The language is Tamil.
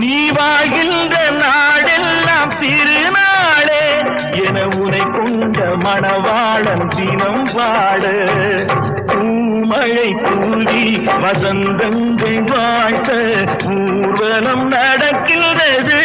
நீ வாழ்கின்ற நாடெல்லாம் திருநாளே என உனை கொண்ட மணவாளன் தினம் பாடு பூமழை தூவி வசந்தங்கள் வாழ்த்த ஊர்வலம் நடக்கின்றது